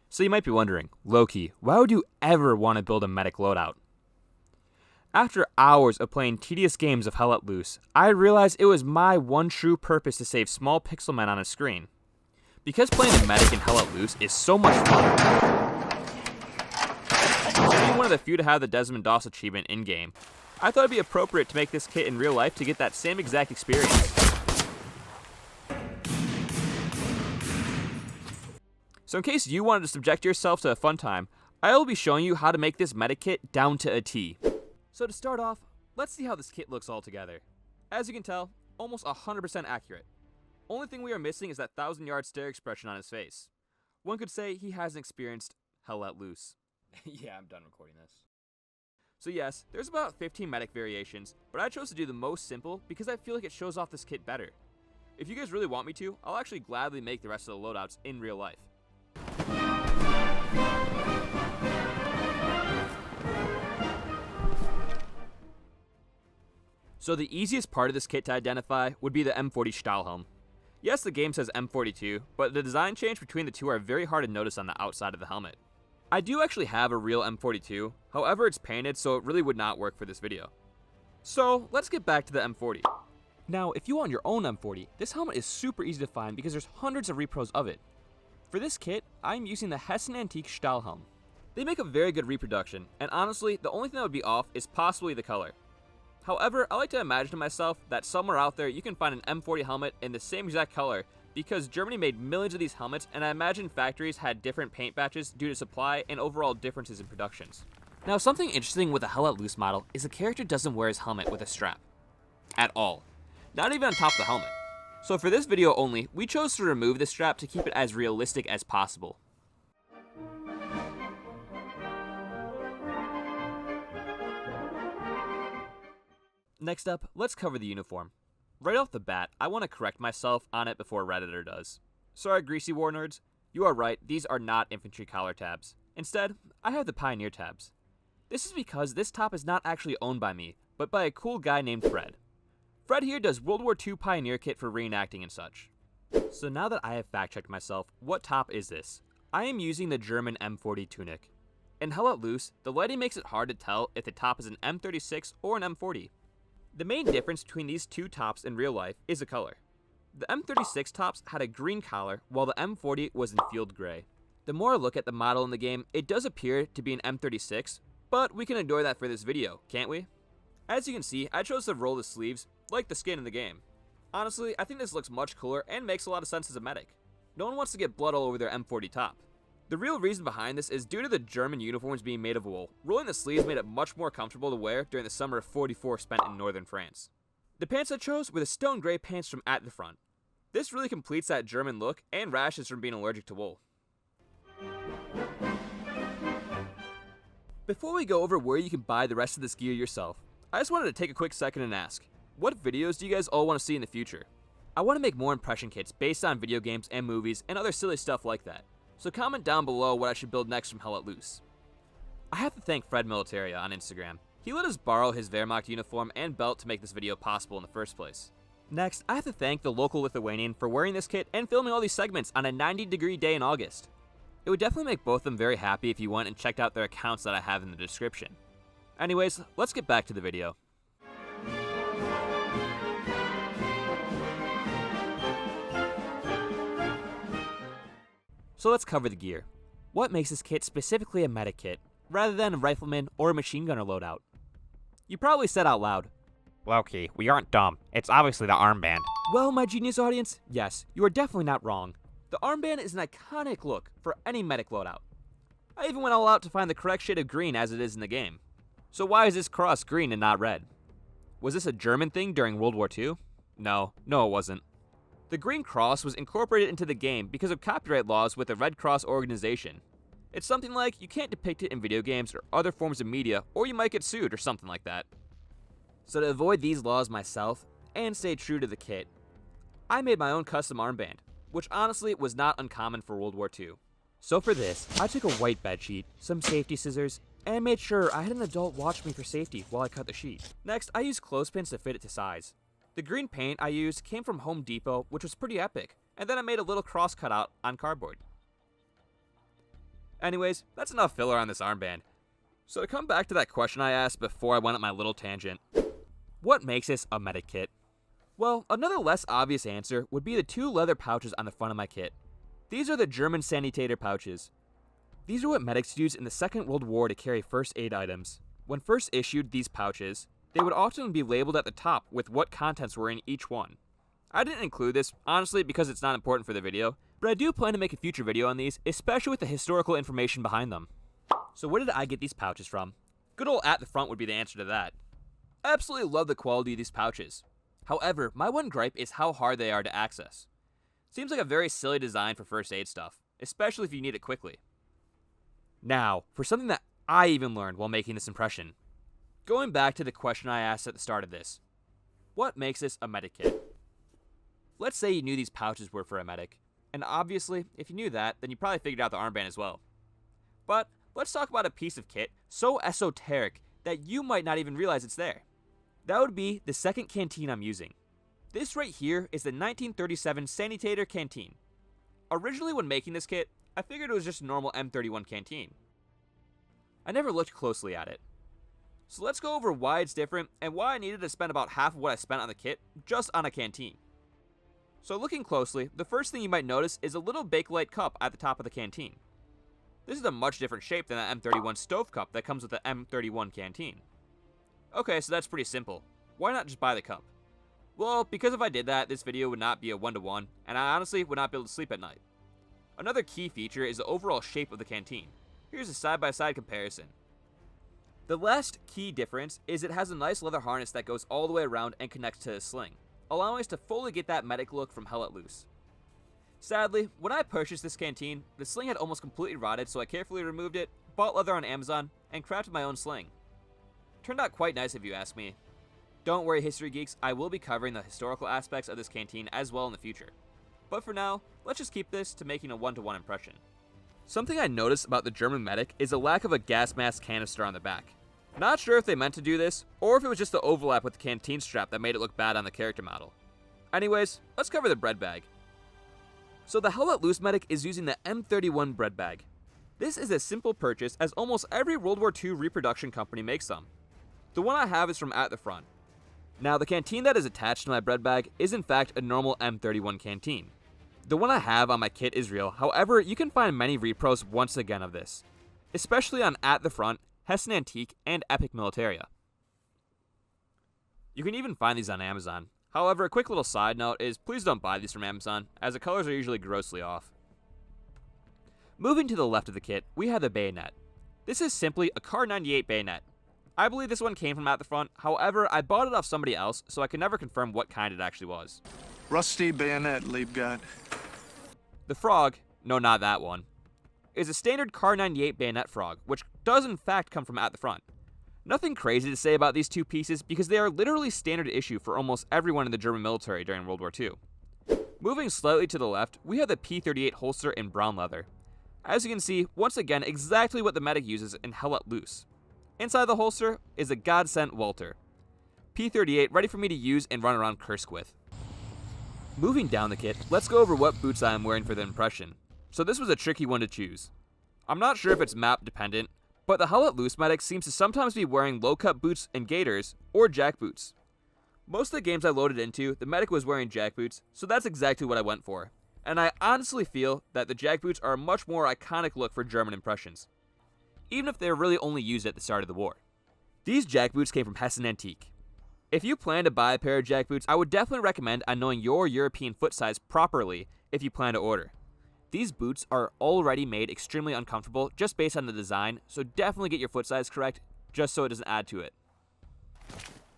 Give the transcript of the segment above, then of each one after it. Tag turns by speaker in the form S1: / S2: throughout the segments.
S1: So you might be wondering, Lowkxy, why would you ever want to build a medic loadout? After hours of playing tedious games of Hell Let Loose, I realized it was my one true purpose to save small pixel men on a screen. Because playing a medic in Hell Let Loose is so much fun, being one of the few to have the Desmond Doss achievement in-game, I thought it'd be appropriate to make this kit in real life to get that same exact experience. So in case you wanted to subject yourself to a fun time, I will be showing you how to make this medic kit down to a T. So to start off, let's see how this kit looks all together. As you can tell, almost 100% accurate. Only thing we are missing is that 1,000-yard stare expression on his face. One could say he hasn't experienced Hell Let Loose. Yeah, I'm done recording this. So yes, there's about 15 medic variations, but I chose to do the most simple because I feel like it shows off this kit better. If you guys really want me to, I'll actually gladly make the rest of the loadouts in real life. So the easiest part of this kit to identify would be the M40 Stahlhelm. Yes, the game says M42, but the design change between the two are very hard to notice on the outside of the helmet. I do actually have a real M42, however it's painted so it really would not work for this video. So let's get back to the M40. Now if you want your own M40, this helmet is super easy to find because there's hundreds of repros of it. For this kit, I'm using the Hessen Antique Stahlhelm. They make a very good reproduction, and honestly, the only thing that would be off is possibly the color. However, I like to imagine to myself that somewhere out there you can find an M40 helmet in the same exact color because Germany made millions of these helmets and I imagine factories had different paint batches due to supply and overall differences in productions. Now something interesting with the Hell Let Loose model is the character doesn't wear his helmet with a strap. At all. Not even on top of the helmet. So for this video only, we chose to remove the strap to keep it as realistic as possible. Next up, let's cover the uniform. Right off the bat, I want to correct myself on it before Redditor does. Sorry Greasy War Nerds, you are right, these are not infantry collar tabs. Instead, I have the Pioneer tabs. This is because this top is not actually owned by me, but by a cool guy named Fred. Fred here does World War II Pioneer kit for reenacting and such. So now that I have fact-checked myself, what top is this? I am using the German M40 tunic. In Hell Let Loose, the lighting makes it hard to tell if the top is an M36 or an M40. The main difference between these two tops in real life is the color. The M36 tops had a green collar, while the M40 was in field gray. The more I look at the model in the game, it does appear to be an M36, but we can ignore that for this video, can't we? As you can see, I chose to roll the sleeves, like the skin in the game. Honestly, I think this looks much cooler and makes a lot of sense as a medic. No one wants to get blood all over their M40 top. The real reason behind this is due to the German uniforms being made of wool. Rolling the sleeves made it much more comfortable to wear during the summer of '44 spent in northern France. The pants I chose were the stone gray pants from at the front. This really completes that German look and rashes from being allergic to wool. Before we go over where you can buy the rest of this gear yourself, I just wanted to take a quick second and ask, what videos do you guys all want to see in the future? I want to make more impression kits based on video games and movies and other silly stuff like that. So comment down below what I should build next from Hell Let Loose. I have to thank Fred Militaria on Instagram. He let us borrow his Wehrmacht uniform and belt to make this video possible in the first place. Next, I have to thank the local Lithuanian for wearing this kit and filming all these segments on a 90-degree day in August. It would definitely make both of them very happy if you went and checked out their accounts that I have in the description. Anyways, let's get back to the video. So let's cover the gear. What makes this kit specifically a medic kit, rather than a rifleman or a machine gunner loadout? You probably said out loud,
S2: Lowkxy, we aren't dumb. It's obviously the armband.
S1: Well, my genius audience, yes, you are definitely not wrong. The armband is an iconic look for any medic loadout. I even went all out to find the correct shade of green as it is in the game. So why is this cross green and not red? Was this a German thing during World War II? No, it wasn't. The green cross was incorporated into the game because of copyright laws with the Red Cross organization. It's something like you can't depict it in video games or other forms of media, or you might get sued or something like that. So to avoid these laws myself, and stay true to the kit, I made my own custom armband, which honestly was not uncommon for World War II. So for this, I took a white bedsheet, some safety scissors, and made sure I had an adult watch me for safety while I cut the sheet. Next, I used clothespins to fit it to size. The green paint I used came from Home Depot, which was pretty epic, and then I made a little cross cutout on cardboard. Anyways, that's enough filler on this armband. So to come back to that question I asked before I went on my little tangent, what makes this a medic kit? Well, another less obvious answer would be the two leather pouches on the front of my kit. These are the German sanitator pouches. These are what medics used in the Second World War to carry first aid items. When first issued these pouches, they would often be labeled at the top with what contents were in each one. I didn't include this, honestly, because it's not important for the video, but I do plan to make a future video on these, especially with the historical information behind them. So where did I get these pouches from? Good old at the front would be the answer to that. I absolutely love the quality of these pouches. However, my one gripe is how hard they are to access. Seems like a very silly design for first aid stuff, especially if you need it quickly. Now, for something that I even learned while making this impression. Going back to the question I asked at the start of this. What makes this a medic kit? Let's say you knew these pouches were for a medic, and obviously, if you knew that, then you probably figured out the armband as well. But let's talk about a piece of kit so esoteric that you might not even realize it's there. That would be the second canteen I'm using. This right here is the 1937 Sanitator Canteen. Originally when making this kit, I figured it was just a normal M31 Canteen. I never looked closely at it. So let's go over why it's different and why I needed to spend about half of what I spent on the kit just on a canteen. So looking closely, the first thing you might notice is a little Bakelite cup at the top of the canteen. This is a much different shape than the M31 stove cup that comes with the M31 Canteen. Okay, so that's pretty simple. Why not just buy the cup? Well, because if I did that, this video would not be a one-to-one, and I honestly would not be able to sleep at night. Another key feature is the overall shape of the canteen. Here's a side-by-side comparison. The last key difference is it has a nice leather harness that goes all the way around and connects to a sling, allowing us to fully get that medic look from Hell Let Loose. Sadly, when I purchased this canteen, the sling had almost completely rotted, so I carefully removed it, bought leather on Amazon, and crafted my own sling. Turned out quite nice if you ask me. Don't worry, history geeks, I will be covering the historical aspects of this canteen as well in the future. But for now, let's just keep this to making a one-to-one impression. Something I noticed about the German medic is a lack of a gas mask canister on the back. Not sure if they meant to do this, or if it was just the overlap with the canteen strap that made it look bad on the character model. Anyways, let's cover the Breadbag. So the Hell Let Loose medic is using the M31 Breadbag. This is a simple purchase as almost every World War II reproduction company makes them. The one I have is from At the Front. Now the canteen that is attached to my Breadbag is in fact a normal M31 canteen. The one I have on my kit is real, however you can find many repros once again of this, especially on At the Front, Hessen Antique, and Epic Militaria. You can even find these on Amazon. However, a quick little side note is please don't buy these from Amazon, as the colors are usually grossly off. Moving to the left of the kit, we have the Bayonet. This is simply a Kar 98 bayonet. I believe this one came from At the Front, however, I bought it off somebody else, so I can never confirm what kind it actually was.
S3: Rusty bayonet, lieb Gott.
S1: The frog, no not that one, is a standard Kar 98 bayonet frog, which does in fact come from At the Front. Nothing crazy to say about these two pieces because they are literally standard issue for almost everyone in the German military during World War II. Moving slightly to the left, we have the P38 holster in brown leather. As you can see, once again, exactly what the medic uses in Hell Let Loose. Inside the holster is a God-sent Walter. P38 ready for me to use and run around Kursk with. Moving down the kit, let's go over what boots I am wearing for the impression. So this was a tricky one to choose. I'm not sure if it's map dependent, but the Hell Let Loose medic seems to sometimes be wearing low-cut boots and gaiters, or jack boots. Most of the games I loaded into, the medic was wearing jack boots, so that's exactly what I went for. And I honestly feel that the jack boots are a much more iconic look for German impressions, even if they were really only used at the start of the war. These jack boots came from Hessen Antique. If you plan to buy a pair of jack boots, I would definitely recommend knowing your European foot size properly if you plan to order. These boots are already made extremely uncomfortable just based on the design, so definitely get your foot size correct just so it doesn't add to it.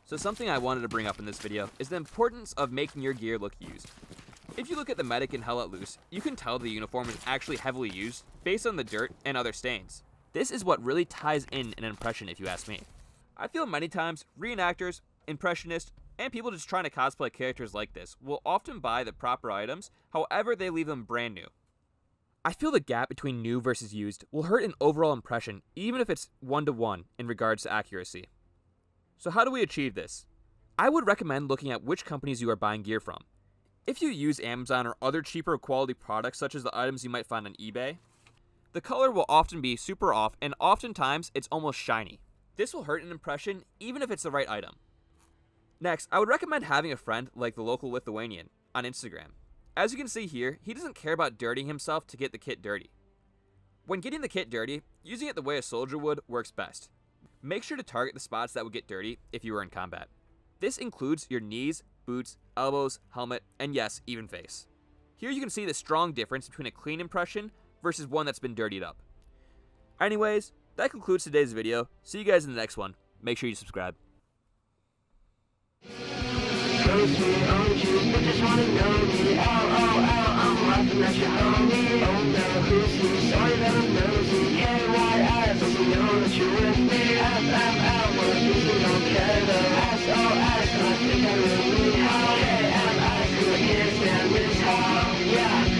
S1: So something I wanted to bring up in this video is the importance of making your gear look used. If you look at the medic and Hell Let Loose, you can tell the uniform is actually heavily used based on the dirt and other stains. This is what really ties in an impression if you ask me. I feel many times reenactors, impressionists, and people just trying to cosplay characters like this will often buy the proper items, however they leave them brand new. I feel the gap between new versus used will hurt an overall impression even if it's 1-to-1 in regards to accuracy. So how do we achieve this? I would recommend looking at which companies you are buying gear from. If you use Amazon or other cheaper quality products such as the items you might find on eBay, the color will often be super off and oftentimes it's almost shiny. This will hurt an impression even if it's the right item. Next, I would recommend having a friend like the local Lithuanian on Instagram. As you can see here, he doesn't care about dirtying himself to get the kit dirty. When getting the kit dirty, using it the way a soldier would works best. Make sure to target the spots that would get dirty if you were in combat. This includes your knees, boots, elbows, helmet, and yes, even face. Here you can see the strong difference between a clean impression versus one that's been dirtied up. Anyways, that concludes today's video. See you guys in the next one. Make sure you subscribe.
S4: Yeah.